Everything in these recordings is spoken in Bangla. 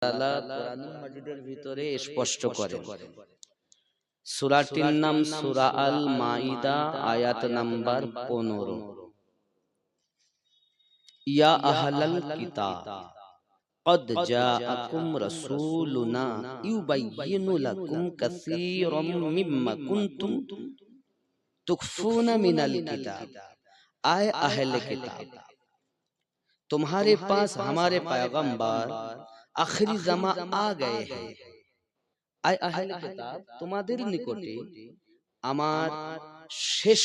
তাআলা কোরআনুল মাজিদের ভিতরে স্পষ্ট করেন। সূরাটির নাম সূরা আল মাইদা, আয়াত নাম্বার 15। ইয়া আহলাল কিতাব قد جاءكم رسولنا يبين لكم كثيرا مما كنتم تخفون من الكتاب। आए अहले किताब, तुम्हारे पास हमारे पैगंबर आखिरी जमा आ गए हैं। आए अहले किताब, তোমাদের নিকটে আমার শেষ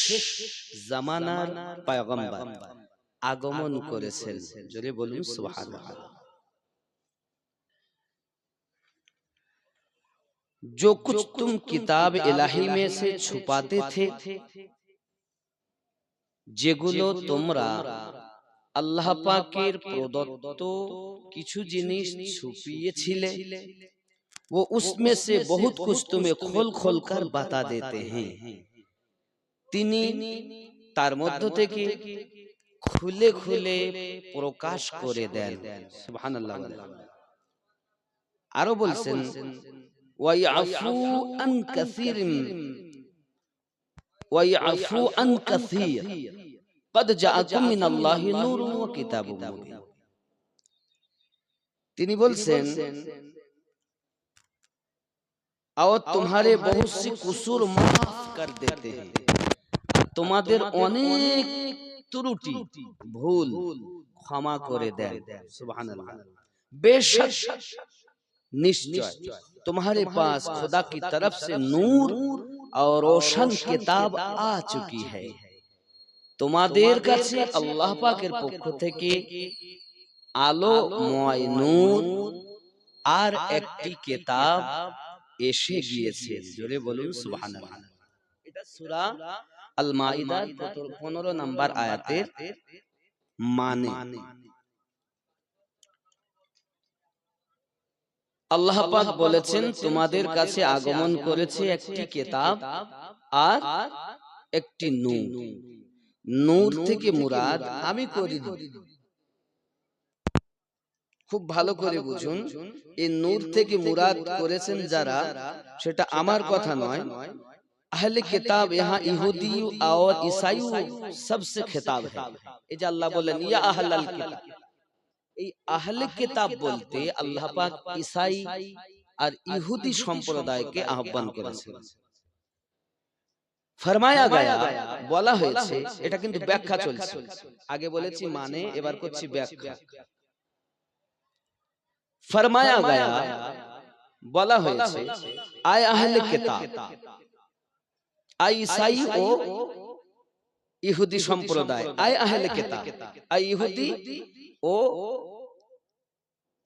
জামানার পয়গম্বর আগমন করেছেন। জোরে বলুন সুবহানাল্লাহ। जो कुछ तुम किताब इलाही में से छुपाते थे, যেগুলো তোমরা আল্লাহ পাকের প্রদত্ত কিছু জিনিস छुपिয়েছিলে, वो उसमें से बहुत कुछ तुम्हें खोल खोल कर बता देते हैं। তিনি তার মধ্য থেকে খুলে খুলে প্রকাশ করে দেন। সুবহানাল্লাহ। আরো বলছেন ওয়াইআফু আন কাসীর ওয়াইআফু আন কাসীর قد جاءكم من الله نور وكتاب مبين। তিনি বলছেন और तुम्हारे बहुत सी कुसूर माफ कर देते हैं, তোমাদের অনেক ত্রুটি ভুল ক্ষমা করে দেন। সুবহানাল্লাহ। बेशक निश्चय तुम्हारे पास खुदा की तरफ से नूर और रोशन किताब आ चुकी है, তোমাদের কাছে আল্লাহ পাকের পক্ষ থেকে আলোময় নূর আর একটি কিতাব এসে গিয়েছে। জোরে বলুন সুবহানাল্লাহ। এটা সূরা আল মাইদার 15 নম্বর আয়াতের মানে। আল্লাহ পাক বলেছেন তোমাদের কাছে আগমন করেছে একটি কিতাব আর একটি নূর। নূর থেকে মুরাদ আমি করিনি। খুব ভালো করে বুঝুন, এই নূর থেকে মুরাদ করেছেন যারা, সেটা আমার কথা নয়। আহলে কিতাব यहाँ ইহুদি और ईसाई सबसे खिताब है। এই যে আল্লাহ বলেন ইয়া আহলাল কিতাব, এই আহলে কিতাব বলতে আল্লাহ পাক ঈসাই আর ইহুদি সম্প্রদায়কে আহ্বান করেছেন। ফরমায়া গায়া, বলা হয়েছে, এটা কিন্তু ব্যাখ্যা চলছে। আগে বলেছি মানে, এবার করছি ব্যাখ্যা। ফরমায়া গায়া, বলা হয়েছে আয় আহলে কিতাব, আয় ঈসাই ও ইহুদি সম্প্রদায়, আয় আহলে কিতাব, আয় ইহুদি ও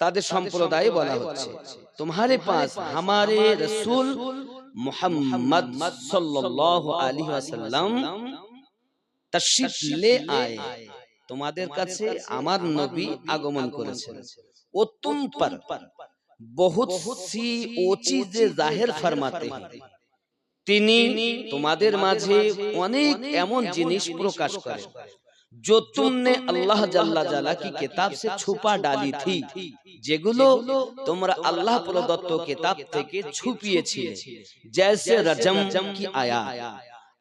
তাদের সম্প্রদায় বলা হচ্ছে তোমারে পাস हमारे रसूल मोहम्मद सल्लल्लाहु अलैहि वसल्लम तशरीफ ले आए, তোমাদের কাছে আমার নবী আগমন করেছেন। ও তুম पर बहुत सी वो चीजें जाहिर फरमाते हैं, তিনি তোমাদের মাঝে অনেক এমন জিনিস প্রকাশ করেন जो तुमने अल्लाह जल्ला जला की किताब से छुपा डाली थी, যেগুলো তোমরা আল্লাহ প্রদত্ত কিতাব থেকে ছুপিয়েছিলে। जैसे रजम की आयत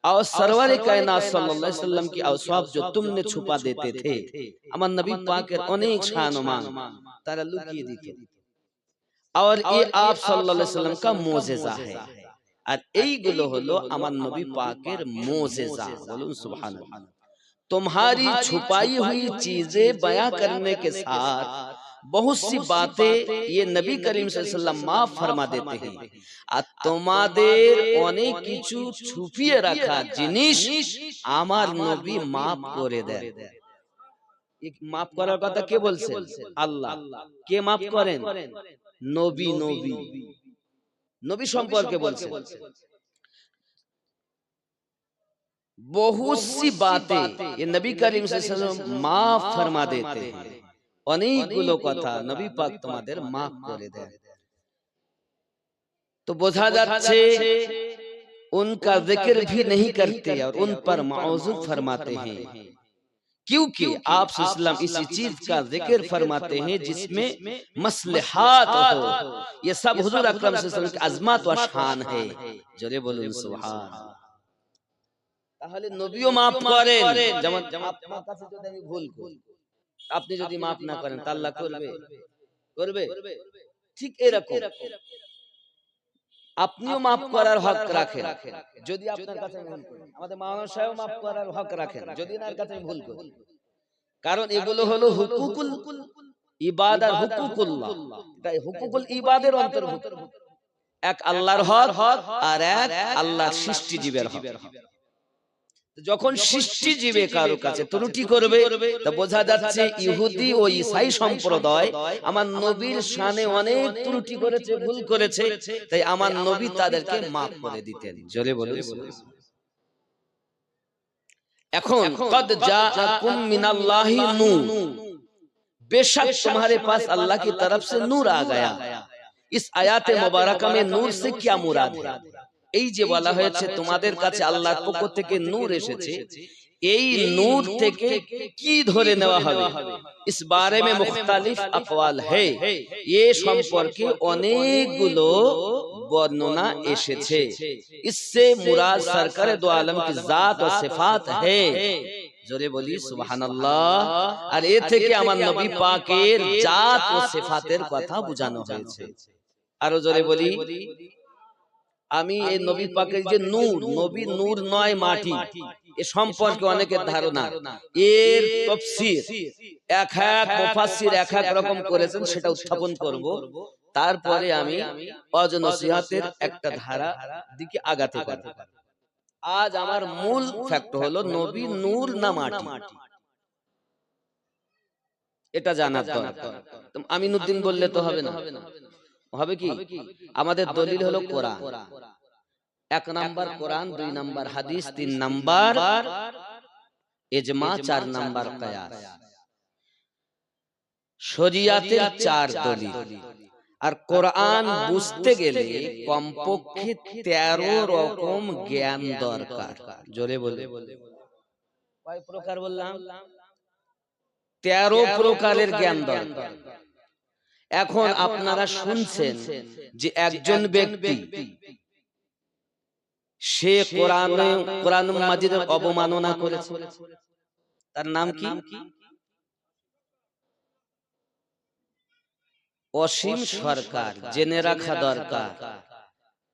और सरवर कायनात सल्लल्लाहु अलैहि वसल्लम की औसाफ जो तुमने छुपा देते थे। আমার নবী পাকের অনেক শান-ও-মান তারা লুকিয়ে দিত, और ये आप सल्लल्लाहु अलैहि वसल्लम का मोजेजा है। আর এইগুলো হলো আমার নবী পাকের মোজেজা। বলুন সুবহানাল্লাহ। तुम्हारी छुपाई हुई चीजें बयां करने के साथ बहुत सी बातें ये नबी करीम सल्लल्लाहु अलैहि वसल्लम माफ फरमा देते हैं। আর তোমাদের অনেক কিছু ছুপিয়ে রাখা জিনিস আমার নবী মাফ করে দেন। এই মাফ করার কথা কে বলছেন? আল্লাহ। কে মাফ করেন? নবী। নবী নবী সম্পর্কে বলছেন बहुत सी बातें ये नबी करीम सल्लल्लाहु अलैहि वसल्लम माफ फरमा देते हैं। অনেকগুলো কথা নবী পাক তোমাদের মাফ করে দেন। तो বোঝা যাচ্ছে उनका जिक्र भी नहीं करते और उन पर मौजूद फरमाते हैं क्योंकि आप सल्लल्लाहु इसी चीज का जिक्र फरमाते हैं जिसमें मसलहात हो। ये सब हुजूर अकरम सल्लल्लाहु अलैहि वसल्लम की अजमत व शान है। जोरे बोलुन सुभान। তাহলে নবীও maaf করেন, যেমন আপনার কাছে যদি আমি ভুল করি, আপনি যদি maaf না করেন তা আল্লাহ করবে? করবে? ঠিক এরকম আপনিও maaf করার হক রাখেন যদি আপনার কাছে ভুল করি। আমাদের মাওলানা সাহেব maaf করার হক রাখেন যদি ওনার কাছে ভুল করি। কারণ এগুলো হলো হুকুকুল ইবাদ আর হুকুকুল্লাহ। এটা হুকুকুল ইবাদের অন্তর্ভুক্ত। এক আল্লাহর হক আর এক আল্লাহর সৃষ্টিজীবের হক। যখন সৃষ্টিজীবে কারো কাছে ত্রুটি করবে তা বোঝা যাচ্ছে ইহুদি ও ঈসাই সম্প্রদায় আমার নবীর শানে অনেক ত্রুটি করেছে, ভুল করেছে, তাই আমার নবী তাদেরকে maaf করে দিতেন। জোরে বলুন। এখন কদ জাআকুম মিনাল্লাহি নূর, बेशक तुम्हारे पास अल्लाह की तरफ से नूर आ गया। इस आयात मुबारका में नूर से क्या मुराद है? এই যে বলা হয়েছে তোমাদের কাছে আল্লাহর পক্ষ থেকে নূর এসেছে, এই নূর থেকে কি ধরে নেওয়া হবে? इस बारे में मुख्तलिफ अक़वाल है। ये সম্পর্কে অনেকগুলো বর্ণনা এসেছে। इससे मुराद सरकार दो आलम की जात और सिफात है। জোরে বলি সুবহানাল্লাহ। আর এ থেকে আমার নবী পাকের জাত ও সিফাতের কথা বোঝানো হয়েছে। আরো জোরে বলি। আমি এই নবী পাকের যে নূর, নবী নূর নয় মাটি, এ সম্পর্কে অনেকের ধারণা। এর তাফসীর এক এক মুফাসসির এক এক রকম করেছেন, সেটা উত্থাপন করব। তারপরে আমি ওয়াজ নসিহতের একটা ধারা দিকে আগাতে পারি। আজ আমার মূল ফ্যাক্ট হলো নবী নূর না মাটি, এটা জানার দরকার। আমিনুদ্দিন বললে তো হবে না, হবে কি? আমাদের দলিল হলো কোরআন। 1 নাম্বার কোরআন, 2 নাম্বার হাদিস, 3 নাম্বার ইজমা, 4 নাম্বার কিয়াস। শরিয়াতের 4 দলিল। আর কোরআন বুঝতে গেলে কমপক্ষে 13 রকম জ্ঞান দরকার। জোরে বলে। কয় প্রকার বললাম? 13 প্রকারের জ্ঞান দরকার। এখন আপনারা শুনছেন যে একজন ব্যক্তি সে কোরআন মাজিদের অবমাননা করেছে, তার নাম কি? অসীম সরকার। জেনে রাখা দরকার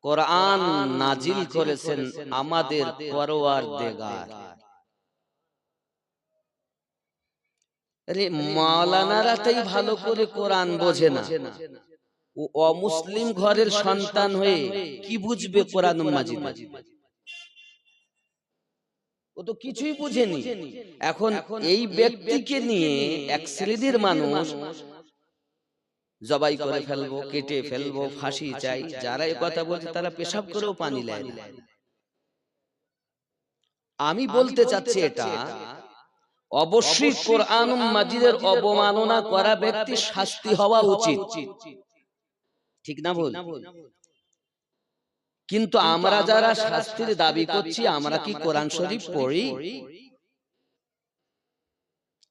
কোরআন নাজিল করেছেন আমাদের পরওয়ারদিগার। আরে মাওলানারা তাই ভালো করে কোরআন বোঝে না, ও অমুসলিম ঘরের সন্তান হয়ে কি বুঝবে কোরআন মাজিদ? ও তো কিছুই বুঝেনি। এখন এই ব্যক্তিকে নিয়ে এক শ্রেণীর মানুষ জবাই করে ফেলবো, কেটে ফেলবো, ফাঁসি চাই, যারা এই কথা বলছে তারা পেশাব করেও পানি নেয় না। আমি বলতে চাচ্ছি এটা অবশ্যই কোরআন মাজিদের অবমাননা করা ব্যক্তি শাস্তি হওয়া উচিত, ঠিক না ভুল? কিন্তু আমরা যারা শাস্তির দাবি করছি, আমরা কি কোরআন শরীফ পড়ি?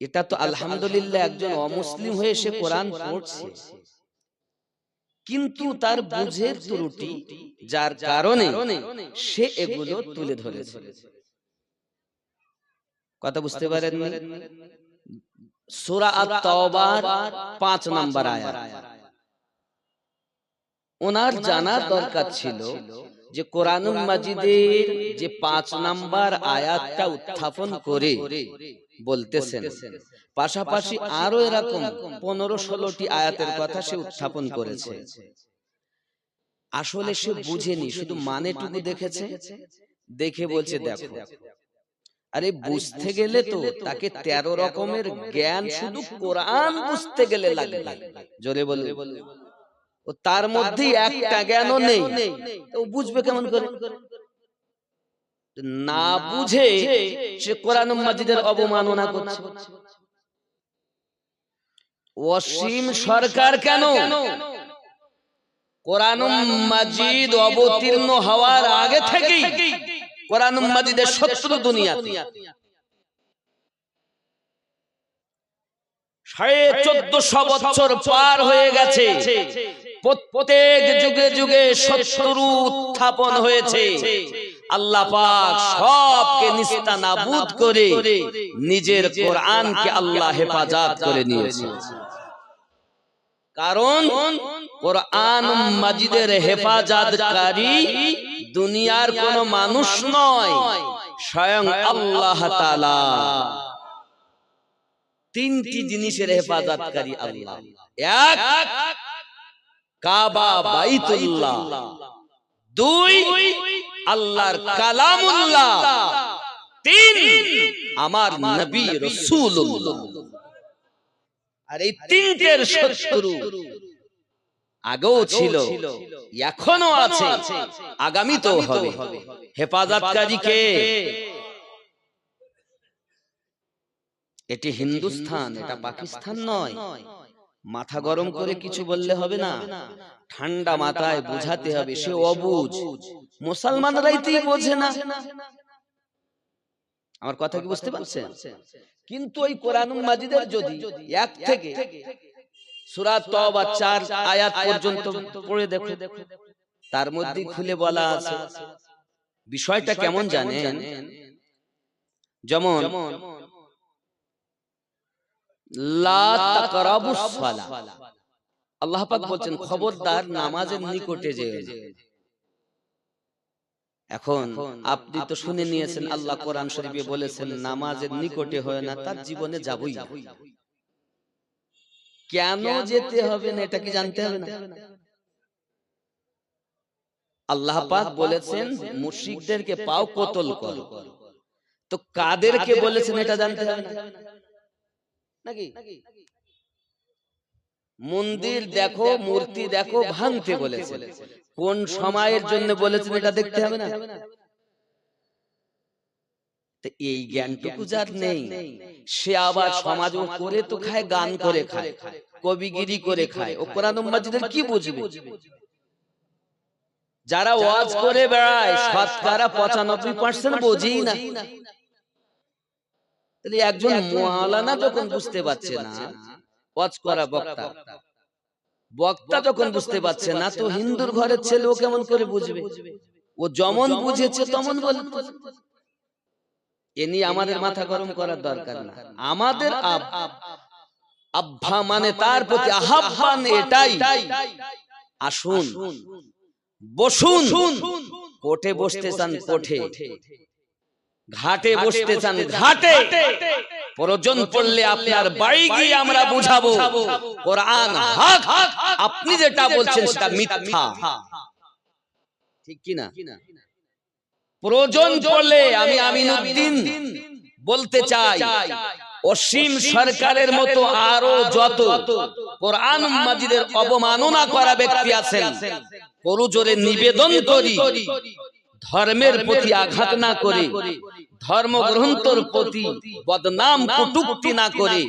এটা তো আলহামদুলিল্লাহ একজন অমুসলিম হয়ে সে কোরআন পড়ছে, কিন্তু তার বুঝের ত্রুটি, যার কারণে সে এগুলো তুলে ধরেছে। কথা বুঝতে পারেননি? সূরা আত-তাওবার 5 নাম্বার আয়াত। ওনার জানার দরকার ছিল যে কোরআন মাজিদের যে 5 নাম্বার আয়াতটা উত্থাপন করে বলতেছেন, পাশাপাশি আরো এরকম 15-16টি আয়াতের কথা সে উত্থাপন করেছে। আসলে সে বুঝেনি, শুধু মানেটুকু দেখেছে, দেখে বলছে দেখো। আরে বুঝতে গেলে তো তাকে 13 রকমের জ্ঞান শুধু কোরআন বুঝতে গেলে লাগবে। জোরে বলে। ও তার মধ্যে একটা জ্ঞানও নেই, তো বুঝবে কেমন করে? না বুঝে সে কোরআন মাজিদের অবমাননা করছে। অসীম সরকার কেন? কোরআন মাজিদ অবতীর্ণ হওয়ার আগে থেকেই কোরআন মাজিদের শত্রু দুনিয়াতে। 1450 বছর পার হয়ে গেছে, প্রত্যেক যুগে যুগে শত্রু উত্থাপন হয়েছে। আল্লাহ পাক সবকে নিস্তানাবুদ করে নিজের কোরআনকে আল্লাহ হেফাজত করে নিয়েছে। কারণ কোরআন মাজিদের হেফাজতকারী দুনিয়ার কোন মানুষ নয়, স্বয়ং আল্লাহ তাআলা। তিনটি জিনিসের হেফাজতকারী আল্লাহ। এক, কাবা বাইতুল্লাহ। দুই, আল্লাহর কালামুল্লাহ। তিন, আমার নবী রাসূলুল্লাহ। আর এই তিনটের শত্রু আগেও ছিল, এখনো আছে, আগামীতেও হবে। হেফাজতকারী কে? এটি হিন্দুস্তান, এটা পাকিস্তান নয়। মাথা গরম করে কিছু বললে হবে না, ঠান্ডা মাথায় বুঝাতে হবে। সে অবুঝ, মুসলমানরাই তো বোঝে না। আমার কথা কি বুঝতে পারছেন? কিন্তু ওই কোরআনুল মাজিদের যদি 1 থেকে সূরা তওবা 4 আয়াত পর্যন্ত পড়ে দেখো, তার মধ্যে খুলে বলা আছে বিষয়টা কেমন জানেন? যেমন লা তাকরাবুস সালাহ, আল্লাহ পাক বলেন খবরদার নামাজের নিকটে যেও না। এখন আপনি তো শুনে নিয়েছেন আল্লাহ কোরআন শরীফে বলেছেন নামাজের নিকটে হয় না, তার জীবনে যাবই না। কেন যেতে হবে না এটা কি জানতে হবে না? আল্লাহ পাক বলেছেন মুশরিকদেরকে পাও কতল করো, তো কাদেরকে বলেছেন এটা জানতে হবে না নাকি? মন্দির দেখো, মূর্তি দেখো, ভাঙতে বলেছেন, কোন সময়ের জন্য বলেছেন এটা দেখতে হবে না? তো এই জ্ঞানটুকু যার নেই, সে আবার সমাজ করে তো খায়, গান করে খায়, কবিগিরি করে খায়, ও কোরআন মাজিদের কি বুঝবে? যারা ওয়াজ করে বেড়ায় শতকরা 95% বোঝেই না। তাহলে একজন মাওলানা যখন বুঝতে পারছে না, ওয়াজ করা বক্তা যখন বুঝতে পারছে না, তো হিন্দুর ঘরের ছেলে ও কেমন করে বুঝবে? ও যেমন বুঝেছে তেমন বলে। এ নিয়ে আমাদের মাথা গরম করার দরকার না। আমাদের আব্বা মানে তার প্রতি আহ্বান এটাই, আসুন বসুন। কোঠে বসতে চান কোঠে, ঘাটে বসতে চান ঘাটে, প্রয়োজন পড়লে আপনার বাড়ি গিয়ে আমরা বুঝাবো কোরআন হক, আপনি যেটা বলছেন সেটা মিথ্যা। ঠিক কি না? প্রয়োজন পড়লে আমি আমিনউদ্দিন বলতে চাই, অসীম সরকারের মতো আরো যত কোরআন মাজিদের অবমাননা করা ব্যক্তি আছেন, করজোরে নিবেদন করি ধর্মের প্রতি আঘাত না করে, ধর্মগ্রন্থের প্রতি বদনাম কটূক্তি না করে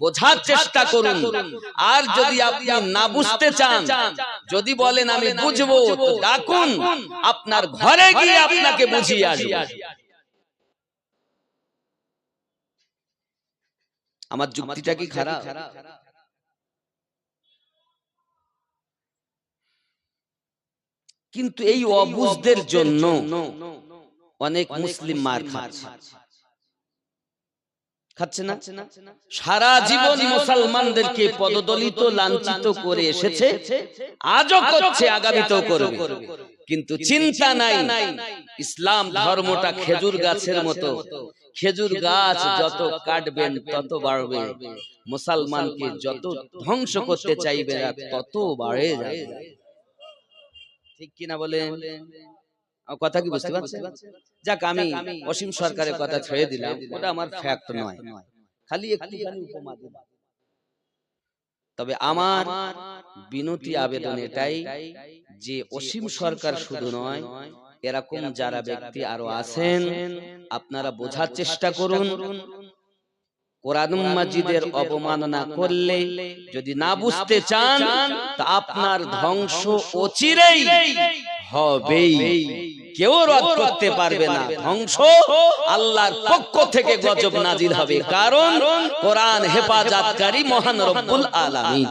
বোঝার চেষ্টা করুন। আর যদি আপনি না বুঝতে চান, যদি বলেন আমি বুঝবো, তো ডাকুন, আপনার ঘরে গিয়ে আপনাকে বুঝিয়ে আসবো। আমার যুক্তিটা কি খারাপ? কিন্তু এই অবুঝদের জন্য অনেক মুসলিম মার খাচ্ছে না? সারা জীবন মুসলমানদেরকে পদদলিত লাঞ্ছিত করে এসেছে, আজও করছে, আগামীতেও করবে। কিন্তু চিন্তা নাই, ইসলাম ধর্মটা খেজুর গাছের মতো, খেজুর গাছ যত কাটবেন তত বাড়বে, মুসলমানকে যত ধ্বংস করতে চাইবে তত বাড়ে যাবে। ঠিক কিনা বলেন? কথা কি বুঝতে পারছেন? যাক, আমি অসীম সরকারের কথা ছেড়ে দিলাম, ওটা আমার ফ্যাক্ট নয়, খালি একটুখানি উপমা দিলাম। তবে আমার বিনতি আবেদন এটাই যে অসীম সরকার শুধু নয়, এরকম যারা ব্যক্তি আরো আছেন, আপনারা বোঝার চেষ্টা করুন। কোরআন মাজিদের অবমাননা করলে যদি না বুঝতে চান, তা আপনার ধ্বংস অচিরেই হবেই। কেউ রদ করতে পারবে না। ধ্বংস আল্লাহর পক্ষ থেকে গজব নাজিল হবে, কারণ কোরআন হেফাজতকারী মহান রব্বুল আলামিন।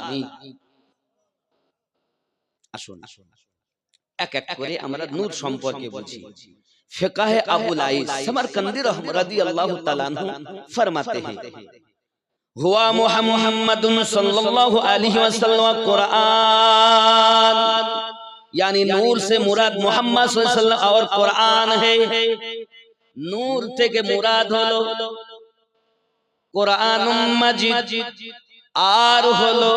আসুন এক এক করে আমরা নূর সম্পর্কে বুঝি। ফিকাহে আবুল আইস সমরকন্দি রাদিয়াল্লাহু তাআলা আনহু ফরমাতে हैं, हुआ मुहम्मदुन सल्लल्लाहु अलैहि वसल्लम कुरान, यानी नूर से मुराद मोहम्मद सल्लल्लाहु अलैहि वसल्लम और कुरान है। नूर থেকে মুরাদ হলো কুরআনুম মাজিদ, আর হলো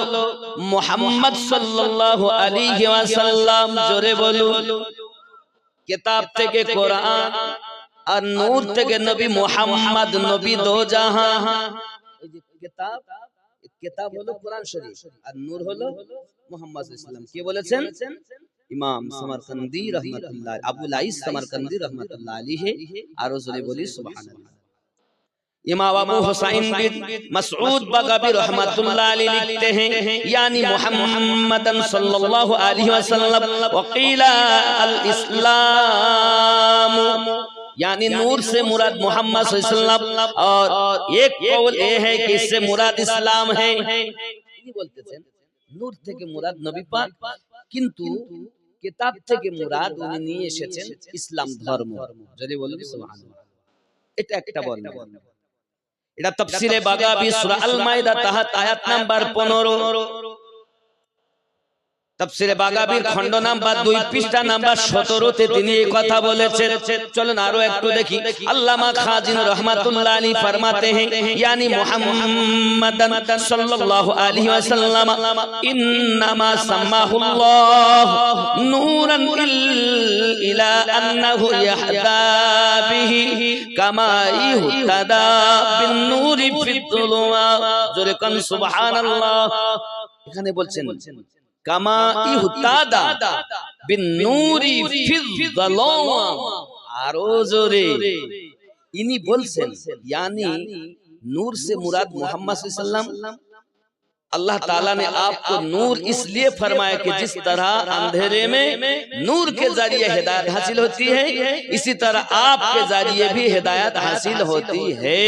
মুহাম্মদ সাল্লাল্লাহু আলাইহি ওয়াসাল্লাম। জোরে বলুন, কিতাব থেকে কোরআন আর নূর থেকে নবী মুহাম্মদ, নবী দো জাহান। এই যে কিতাব, কিতাব হলো কোরআন শরীফ আর নূর হলো মুহাম্মদ সাল্লাল্লাহু আলাইহি ওয়াসাল্লাম। কে বলেছেন? ইমাম সমরকন্দি রহমাতুল্লাহ, আবুল আইস সমরকন্দি রহমাতুল্লাহ আলাইহি। আর জোরে বলি সুবহানাল্লাহ। इमाम अबू हुसैन बिन मसऊद बगावी रहमतुल्लाह अलैहि लिखते हैं, यानी मुहम्मदन सल्लल्लाहु अलैहि वसल्लम वकीला अल इस्लाम, यानी नूर से मुराद मोहम्मद सल्लल्लाहु अलैहि वसल्लम, और एक कौल ये है कि इससे मुराद इस्लाम है। ये बोलते थे नूर থেকে মুরাদ নবী পাক, কিন্তু কিতাব থেকে মুরাদ উনি নিয়ে এসেছেন ইসলাম ধর্ম। যদি বলুন সুবহানাল্লাহ। এটা একটা বর্ণনা। এটা তাফসীরে বাগাবী সূরা আল মাইদা তাহাত আয়াত নাম্বার 15, তাফসীরে বাগাবীর খণ্ড নাম্বার 2 পৃষ্ঠা নাম্বার 17 তে তিনি এই কথা বলেছেন। চলুন আরো একটু দেখি। আল্লামা খাজিন রহমাতুল্লাহ আলাইহি ফরমাতে हैं, यानी मुहम्मदन सल्लल्लाहु अलैहि वसल्लम इन्नमा सम्माहुल्लाह नूरन इला अन्नहु यहदा बिही कमा युहदा बिन नूरि फिद्दुलुमात। জোরে কান সুবহানাল্লাহ। এখানে বলছেন কামা ইহতাদা বিন নূরি ফিদ্দুলুমাত। আরো জোরে ইনি বলছেন, यानी नूर से मुराद मोहम्मद सल्लल्लाहु अलैहि वसल्लम। अल्लाह ताला ने आपको नूर इसलिए फरमाया कि जिस तरह अंधेरे में नूर के जरिए हिदायत हासिल होती है, इसी तरह आपके जरिए भी हिदायत हासिल होती है।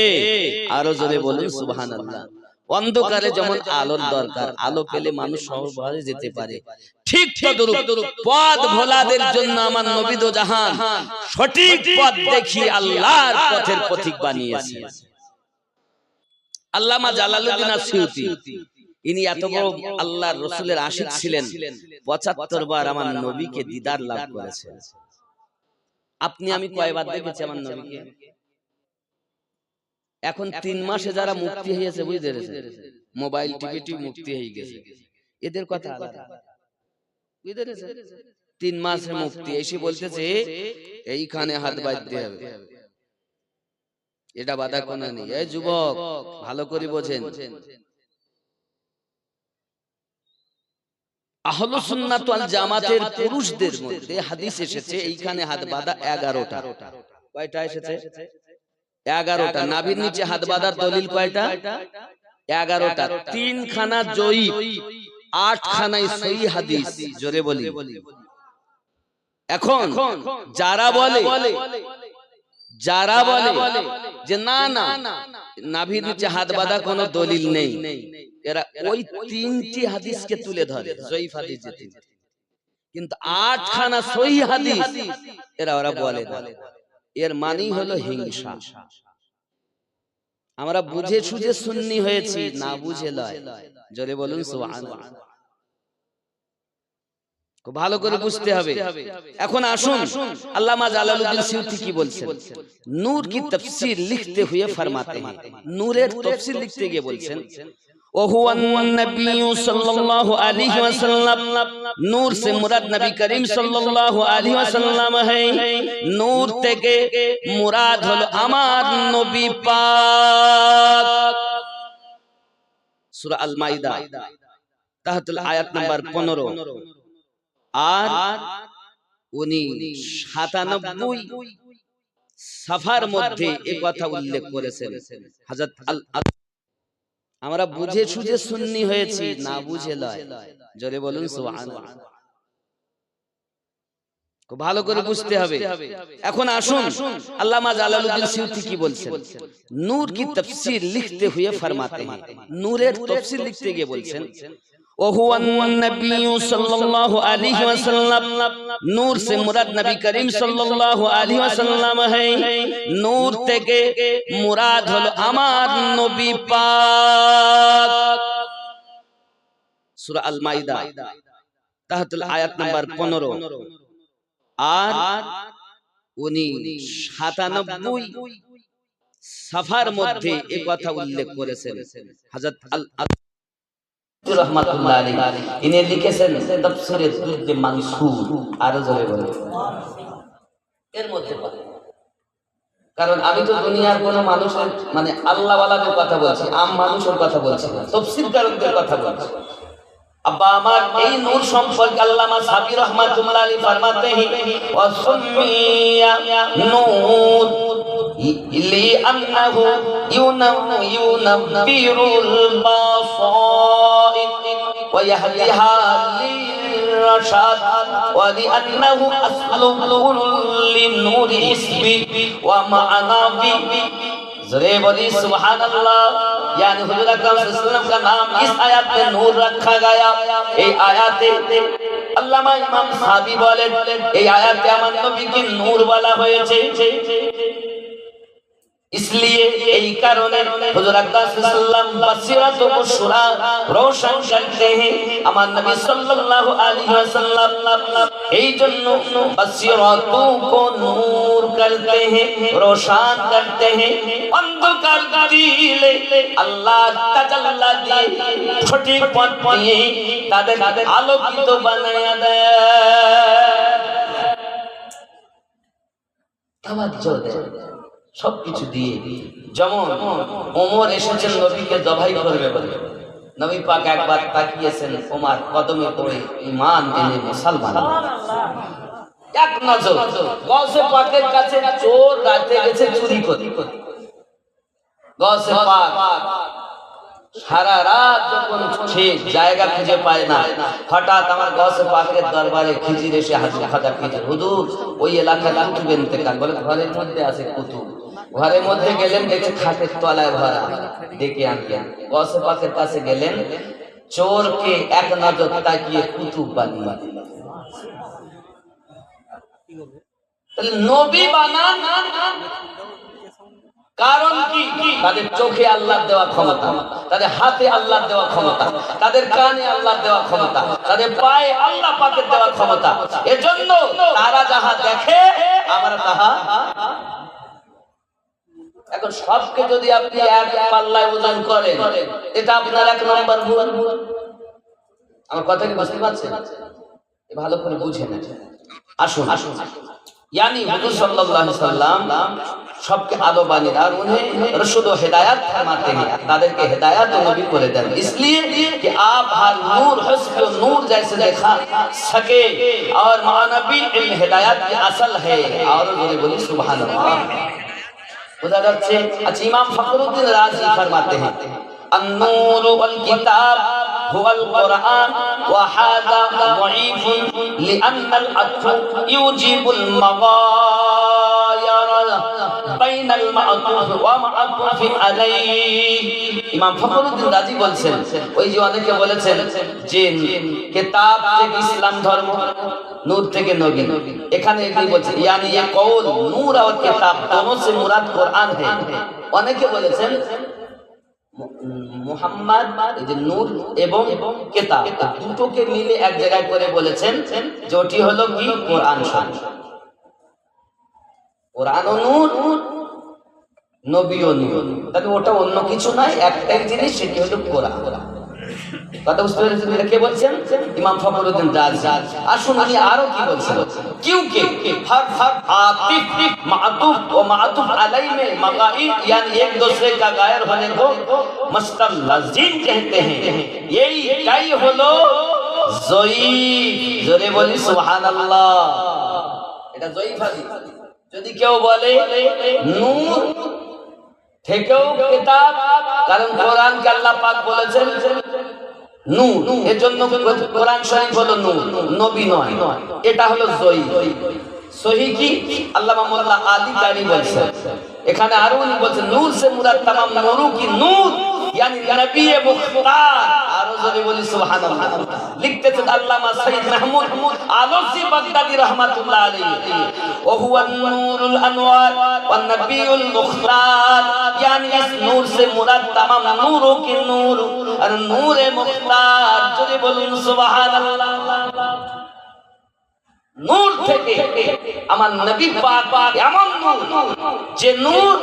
आरो जोरे बोलुन सुबहानाल्लाह। অন্ধকারে যেমন আলোর দরকার, আলো পেলে মানুষ সহজে যেতে পারে, ঠিক তদ্রূপ পথ ভোলাদের জন্য আমার নবী দো জাহান সঠিক পথ দেখিয়ে আল্লাহর পথের পথিক বানিয়েছে। আল্লামা জালালউদ্দিন আসিউতি, ইনি এত বড় আল্লাহর রাসূলের আশিক ছিলেন, ৭৫ বার আমার নবীকে দিদার লাভ করেছেন। আপনি আমি কয়বার দেখেছি আমার নবীকে? এখন 3 মাসে যারা মুক্তি হয়েছে, বুঝতে পেরেছেন, মোবাইল টিভি মুক্তি হয়ে গেছে, এদের কথা আলাদা, বুঝতে পেরেছেন। 3 মাসের মুক্তি এসে বলতেছে এইখানে হাত বাঁধতে হবে, এটা বাধা কোন নেই। এই যুবক ভালো করে বোঝেন, আহলুস সুন্নাত ওয়াল জামাতের পুরুষদের মধ্যে হাদিস এসেছে এইখানে হাত বাঁধা 11টা। কয়টা এসেছে? 11টা। নাভির নিচে হাত বাঁধার দলিল কয়টা? 11টা। 3 খানা জয়ীফ, 8 খানায় সহিহ হাদিস। জোরে বলি। এখন যারা বলে যে না না নাভির নিচে হাত বাঁধা কোনো দলিল নেই, এরা ওই 3টি হাদিসকে তুলে ধরে, জয়ীফ হাদিস যেটি, কিন্তু 8 খানা সহিহ হাদিস ওরা বলে না। এর মানেই হলো হিংসা। আমরা বুঝে সুঝে সুন্নি হয়েছি, না বুঝে লয়। জোরে বলুন সুবহানাল্লাহ। খুব ভালো করে বুঝতে হবে। এখন আসুন আল্লামা জালালউদ্দিন সিউতি কি বলছেন, নূর की तफसीर लिखते हुए फरमाते हैं, নূরের तफसीर लिखते गए বলছেন, وهو النبي صلى الله عليه وسلم, नूर से मुराद नबी करीम सल्लल्लाहु अलैहि वसल्लम है। नूर থেকে মুরাদ হলো আমার নবী পাক। সূরা আল মাইদা তাহতুল আয়াত নাম্বার 15। আর উনি 97 সাফার মধ্যে এই কথা উল্লেখ করেছেন। হযরত আমরা বুঝে সুঝে সুন্নি হয়েছি, না বুঝে লয়। জোরে বলুন সুবহানাল্লাহ। খুব ভালো করে বুঝতে হবে। এখন আসুন আল্লামা জালালউদ্দিন সিউতি কি বলছেন, নূর की तफसीर लिखते हुए फरमाते हैं, নূরের तफसीर লিখতে গিয়ে বলছেন وهو النبي صلى الله عليه وسلم, नूर से मुराद नबी करीम सल्लल्लाहु अलैहि वसल्लम है। नूर থেকে মুরাদ হলো আমার নবী পাক। সূরা আল মাইদা তাহাতুল আয়াত নাম্বার 15 আর উনি 97 সাফার মধ্যে এই কথা উল্লেখ করেছেন। হযরত আল রহমাতুল্লাহ আলাইহি ইনি লিখেছেন তাফসীরে দুরুদ মানসুর, আরো জোরে বলেন এর মধ্যে পড়ে। কারণ আমি তো দুনিয়ার কোন মানুষের মানে আল্লাহ ওয়ালাদের কথা বলছি, আম মানুষের কথা বলছি না, তাফসীরকারকদের কথা বলছি। अब्बा আমার এই নূর সম্পর্কে আল্লামা সাবি রহমাতুল্লাহ আলাইহি ফরমাতে हैं ওয়াসমিয়া নূর লিআন্নাহু ইউনাব্বিরুল বাসাইর ওয়া ইয়াহদিহা লিরশাদ ওয়া লিআন্নাহু আসলুল লিনূরি ইসমি ওয়া মা'নাবি। जरे बोली सुभान अल्लाह, यानी हुजूर अकरम सल्लल्लाहु अलैहि वसल्लम का नाम इस आयत में नूर रखा गया। এই আয়াতে আল্লামা ইমাম সাবি বলেন এই আয়াতে আমার নবীকে নূর বলা হয়েছে, इसलिए এই কারণে হুজুর আকরাম সাল্লাল্লাহু আলাইহি ওয়াসাল্লাম বসিরত ও শুরা রোশন করতে हैं আমার নবী সাল্লাল্লাহু আলাইহি ওয়াসাল্লাম। এই জন্য বসিরতों को नूर करते हैं, रोशन करते हैं। অন্ধকার দিলে আল্লাহ তাআলা দিয়ে সঠিক পথ দিয়ে তাদের আলোকিত বানায়া দেয়। তাওয়াজ্জুহ দেয় সবকিছু দিয়ে। যেমন ওমর এসেছেন নবীকে জবাই করবে বলে, নবী পাক একবার তাকিয়েছেন, ওমর কদমে পড়ে ঈমান এনে মুসলমান। এক নজর গৌসে পাকের কাছে চোর রাতে গেছে চুরি করে, গৌসে পাক সারা রাত যখন ঠিক জায়গা খুঁজে পায় না, হঠাৎ আমার গৌসে পাকের দরবারে খিজির এসে হাজির। খাজা খিজির হুজুর ওই এলাকায় কুতুব ইন্তেকাল, বলে ঘরের মধ্যে আছে কুতুব। ঘরের মধ্যে গেলেন, দেখে খাটের তলায় ভরা, ডেকে আনলেন। গৌসে পাকের কাছে গেলেন, চোরকে এক নজর তাকিয়ে কুতুব বানিয়ে দিলেন। তাহলে নবী বানান কারণ কি? তাদের চোখে আল্লাহর দেওয়া ক্ষমতা, তাদের হাতে আল্লাহর দেওয়া ক্ষমতা, তাদের কানে আল্লাহর দেওয়া ক্ষমতা, তাদের পায়ে আল্লাহ পাকের দেওয়া ক্ষমতা। এজন্য তারা যাহা দেখে আমরা তাহা। এখন সবকে যদি আপনি এক পাল্লায় ওজন করেন, এটা আপনার এক নম্বর ভুল। আমার কথা কি বুঝতে পারছেন? ভালো করে বুঝে নেন। আসুন আসুন, यानी हुजूर सल्लल्लाहु अलैहि वसल्लम सबके आलो बानी और उन्हें रशद व हिदायत फरमाते हैं, तादेरके हिदायत नबी करे देन, इसलिए कि आप हर नूर हस्ब नूर जैसे देखा सके और मानवी इल्म हिदायत की असल है। और बोली सुभान अल्लाह। बुझा जाच्छे? अच्छा, इमाम फखरुद्दीन राजी फरमाते हैं अन्नूर वल किताब हुवल कुरान व हादा ضعيف لأن العطف يوجب المغايرة بين المعطوف ومعطوف عليه। ইমাম ফখরুদ্দিন রাজি বলছেন, ওই যে অনেকে বলেছেন যে কিতাব থেকে ইসলাম ধর্ম, নূর থেকে নবী, এখানে কি বলছেন यानी ये कौल नूर और किताब दोनों से मुराद कुरान है। অনেকে বলেছেন মুহাম্মদ এই যে নূর এবং কিতাব দুটোকে মিলে এক জায়গায় করে বলেছেন, যেটি হলো কি কোরআন শরীফ। কোরআন ও নূর, নবী ও নূর, তাহলে ওটা অন্য কিছু নয়, একটাই জিনিস, সেটি হলো কোরআন। কথা বুঝতে পেরেছেন? কে বলছেন? ইমাম ফখরুদ্দিন রাজি। আসুন আমি আরো কি বলছেন, क्योंकि हर हर आतिफ मातूफ और मातूफ अलैहि में मगाई यानी एक दूसरे का गायर होने को मुस्तलज़िम कहते हैं। यही कई হলো ज़ईफ। জোরে বলি সুবহানাল্লাহ। এটা ज़ईफ হাদিস। যদি কেউ বলে নূর থেকেও কিতাব, কারণ কোরআনকে আল্লাহ পাক বলেছেন নূর, এর জন্য কোরআন শরীফ হলো নূর, নবী নয়, এটা হলো সহি। সহি কি আল্লামা মোল্লা আলী কারি বলছেন। এখানে আরো উনি বলছেন নূর সে মুরাদ तमाम নূরু কি নূর यानी नबी मुख्तार। आरो जरे बोली सुभान अल्लाह। लिखते थे अल्लामा सैयद महमूद आलोसी बगदादी रहमतुल्लाह अलैहि व हुवा नूरुल अनवार व नबीउल मुख्तार यानी इस नूर से मुराद तमाम नूरों की नूर और नूरे मुख्तार। जरे बोलूं सुभान अल्लाह। নূর থেকে আমার নবী পাক এমন নূর যে নূর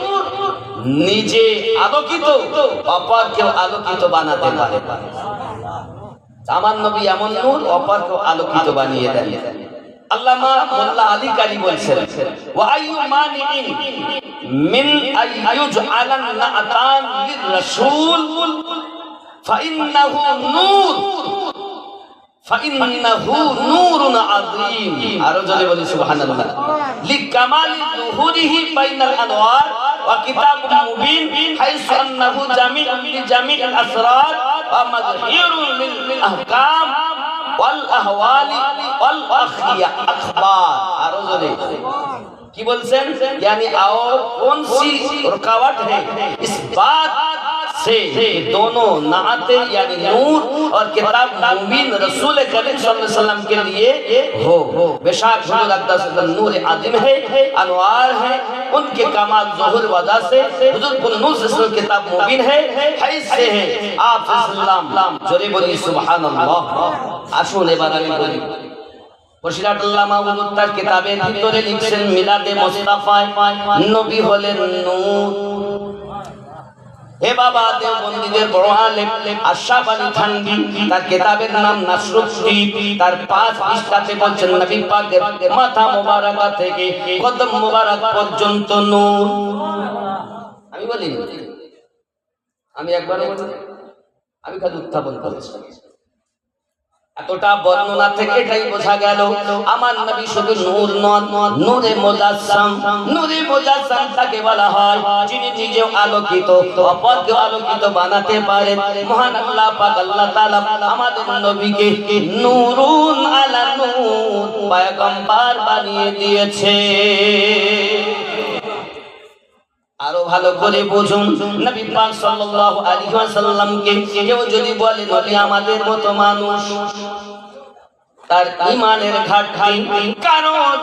নিজে আলোকিত অপরকেও আলোকিত বানাতে পারে। আমার নবী এমন নূর অপরকেও আলোকিত বানিয়ে দেন। আল্লামা মোল্লা আলী কারি বলছেন ওয়া আইয়ু মানিইন মিন আইয়ুজআলান নাআতান লির-রাসূল ফাইন্নাহু নূর فإنه نور عظيم। আরো জোরে বলি সুবহানাল্লাহ। লিকামালি যুহুরিহি বাইনাল আনওয়ার ওয়া কিতাবুন মুবিন হাইসু আন্নাহু জামিউন লিজামিল আসরার ওয়া মাযহিরুন লিল আহকাম ওয়াল আহওয়ালি ওয়াল আখবার। আরো জোরে কি বলছেন? यानी और कौन सी रुकावट है इस बात से दोनों नाते यानी नूर और किताब मुबीन रसूल करीम सल्लल्लाहु अलैहि वसल्लम के लिए हो। बेशक हुजूर अक़दस नूर आज़िम है, अनवार है, उनके कमाल ज़ुहूर वजह से हुजूर को नूर से किताब मुबीन है, हैस से है आप सल्लल्लाहु जोरे बोली सुभान अल्लाह। আসুন এবার আমি বলি বশিরাত আল্লামা উমর তার কিতাবের ভিতরে লিখছেন মিলাদে মুস্তাফায় নবী হলেন নূর। হে বাবা দেওবন্দীদের বড় আলেম আশরাফ আলী থানভী তার কিতাবের নাম নাসরুদ্দীন তার 5 পৃষ্ঠাতে বলছেন নবী পাকের মাথা মোবারকা থেকে কদম মোবারক পর্যন্ত নূর। আমি বলি আমি একবার আমি খালি উত্থাপন করেছি। এতটা বর্ণনা থেকে এটাই বোঝা গেল আমার নবী শুধু নূর নন, নূরে মুজাসসাম। নূরে মুজাসসাম তাকে বলা হয় যিনি নিজেও আলোকিত অপরকে আলোকিত বানাতে পারেন। মহান আল্লাহ পাক আল্লাহ তাআলা আমাদের নবীকে নূরুন আলা নূর পয়গম্বর বানিয়ে দিয়েছে। আরো ভালো করে বুঝুন নবী পাক সাল্লাল্লাহু আলাইহি ওয়াসাল্লামকে কেউ যদি বলে নবী আমাদের মতো মানুষ তার ঈমানের ঘাটতি। কারণ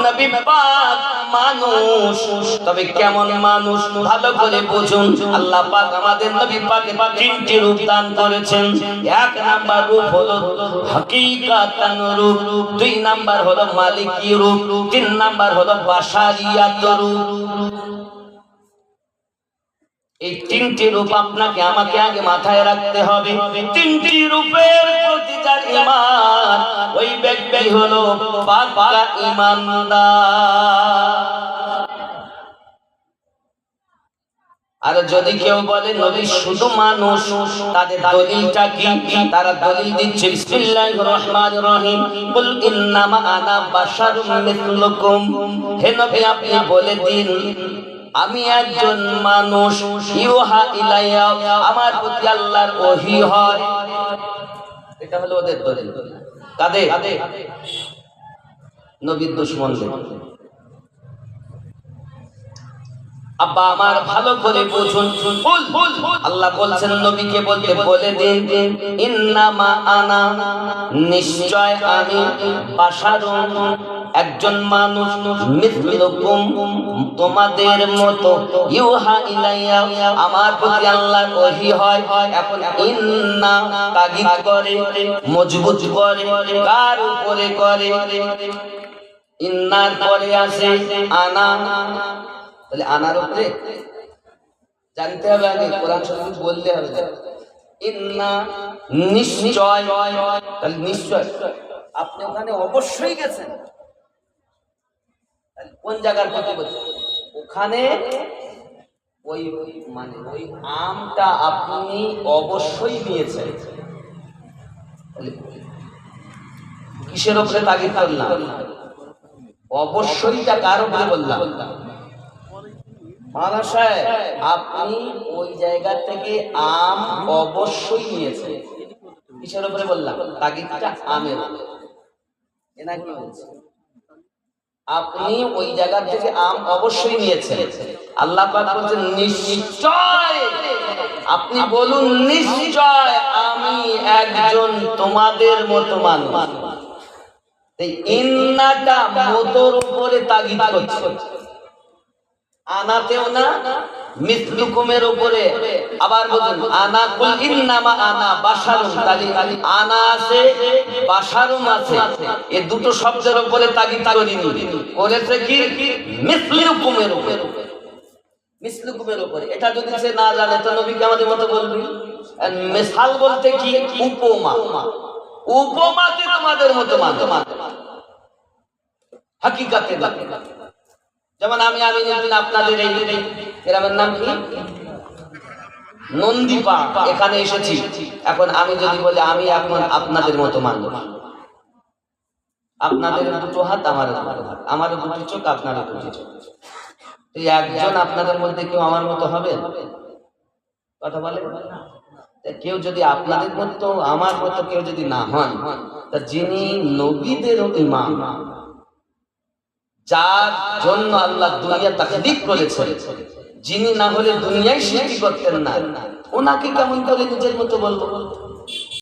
নবী পাক মানুষ, তবে কেমন মানুষ ভালো করে বুঝুন। আল্লাহ পাক আমাদের নবী পাকে 3টি রূপ দান করেছেন। 1 নাম্বার রূপ হলো হাকিকাতান রূপ, 2 নাম্বার হলো মালিকি রূপ, 3 নাম্বার হলো বাশারিয়াত রূপ। এই 3টি রূপ আপনাকে আমাকে আগে মাথায় রাখতে হবে। 3টি রূপের প্রতি যার ঈমান ওই ব্যক্তি হলো পাকা ঈমানদার। আর যদি কেউ বলে নবী শুধু মানুষ তাদের দলিলটা কি? তারা দলিল দিচ্ছে বিসমিল্লাহির রহমানির রহিম কুল ইন্নামা আনা বাশারুম মিসলুকুম। হে নবী আপনি বলে দিন আমি একজন মানুষ, ইউহা ইলাইয়া আমার প্রতি আল্লাহর ওহী হয়। এটা হলো ওদের দলিল। কাদের? নবীর দুশমনদের। আব্বা আমার ভালো করে বুঝুন। আল্লাহ বলছেন নবীকে বলে দিন ইন্নামা আনা নিশ্চয় আমি বাশারুন একজন মানুষ মিসলুকুম তোমাদের মতো ইউহা ইলাইয়া আমার প্রতি আল্লাহর ওহী হয়। এখন ইন্না তাগীদ করে মজবুত করে কার উপরে করে? ইন্নার পরে আছে আনা, তাহলে আনার উপরে জানতে হবে আগে কোরআন শরীফ বললে হবে ইন্না নিশ্চয়, তাহলে নিশ্চয় আপনি ওখানে অবশ্যই গেছেন। কোন জায়গার কথা বলছেন? ওখানে ওই মানে ওই আমটা আপনি অবশ্যই নিয়েছেন। কিসের উপরে তাগিদ করলাম? অবশ্যইটা কার উপরে বললাম? মানসায় আপনি ওই জায়গা থেকে আম অবশ্যই নিয়েছেন। কিসের উপরে বললাম? তাগিদটা আমের। আপনি ওই জায়গা থেকে আম অবশ্যই নিয়েছেন। আল্লাহ পাক বলেন নিশ্চয়, আপনি বলুন নিশ্চয় আমি একজন তোমাদের মতো মানুষ। এই ইন্নাটা মতর উপরে তাগিদ করছে, আনাতেও না, মিসলুকুমের উপরে। আবার বলুন আনা কুল ইন্নামা আনা বাশারুন, তাহলে আনা আছে বাশারুন আছে, এই দুটো শব্দের উপরে তাগিদ করিনি, করেছে কি মিসলুকুমের উপরে, মিসলুকুমের উপরে। এটা যদি সে না জানে তো নবীকে আমাদের মতো বলবি। মিসাল বলতে কি? উপমা, উপমাতে তোমাদের মতো মানো, হাকিকাতে লাগে। যেমন আমি আপনাদের এই গ্রামের নাম কি? নন্দীপা, এখানে এসেছি। এখন আমি যদি বলি আমি এখন আপনাদের মতো মানব, আপনাদের দুটো হাত, আমার আমারও দুটি চোখ, আপনারও দুটি চোখ, এই একজন আপনাদের মধ্যে কেউ আমার মতো হবে? কথা বলে কেউ যদি আপনাদের মতো আমার মতো কেউ যদি না হন, তা যিনি নবীদের ইমাম, যার জন্য আল্লাহ দুনিয়া তাখলিক করেছে, যিনি না হলে দুনিয়ায় সৃষ্টি করতেন না, ওনাকে কেমন করে নিজের মতো বলবো?